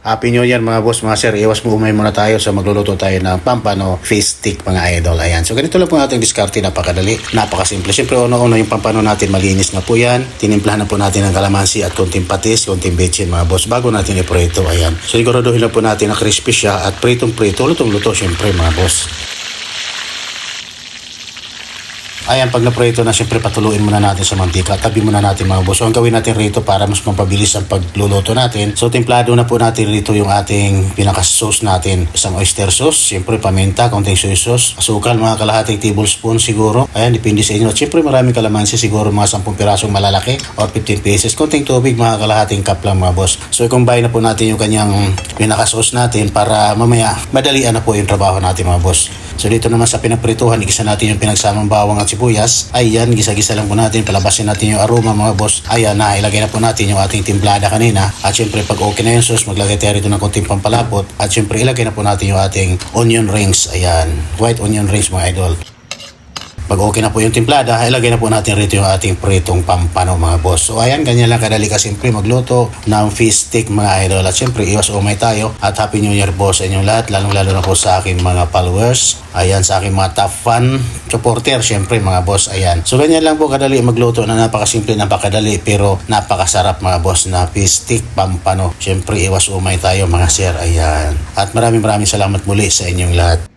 Happy New Year mga boss, mga sir. Iwas mo umay muna tayo sa magluluto tayo ng pampano fish stick mga idol. Ayan. So ganito lang po ating diskarte, napakadali, napakasimple. Siyempre una-una yung pampano natin malinis na po yan. Tinimplahan na po natin ng kalamansi at konting patis, konting bechin mga boss bago natin iprito. Ayan. So siguraduhin lang po natin na crispy siya at pritong-prito, lutong-luto siyempre mga boss. Ayan, pag naprito na, siyempre patuluin muna natin sa mantika. Tabi muna natin mga boss. So, ang gawin natin rito para mas mapabilis ang pagluluto natin. So, templado na po natin rito yung ating pinaka-sauce natin. Isang oyster sauce, siyempre paminta, konting soy sauce, asukal, mga kalahating tablespoon siguro. Ayan, depende sa inyo. At siyempre maraming kalamansi, siguro mga 10 pirasong malalaki or 15 pieces. Konting tubig, mga kalahating cup lang mga boss. So, i-combine na po natin yung kanyang pinaka-sauce natin para mamaya madalian na po yung trabaho natin mga boss. So, dito naman sa pinaprituhan, igisa natin yung pinagsamang bawang at sibuyas. Ayan, gisa-gisa lang po natin. Palabasin natin yung aroma mga boss. Ayan na, ilagay na po natin yung ating timplada kanina. At syempre pag okay na yung sauce, maglagay tayo rito ng konting pampalapot. At syempre ilagay na po natin yung ating onion rings. Ayan, white onion rings mga idol. Pag okay na po yung timplada, ilagay na po natin rito yung ating pritong pampano mga boss. So ayan, ganyan lang kadali ka simple magluto ng fish stick mga idol. At syempre iwas umay tayo at Happy New Year po sa inyong lahat, lalong lalo na po sa aking mga followers. Ayan, sa aking mga top fan supporter syempre mga boss. Ayan, so ganyan lang po kadali magluto na napakasimple, napakadali pero napakasarap mga boss na fish stick pampano. Syempre iwas umay tayo mga sir. Ayan, at maraming salamat muli sa inyong lahat.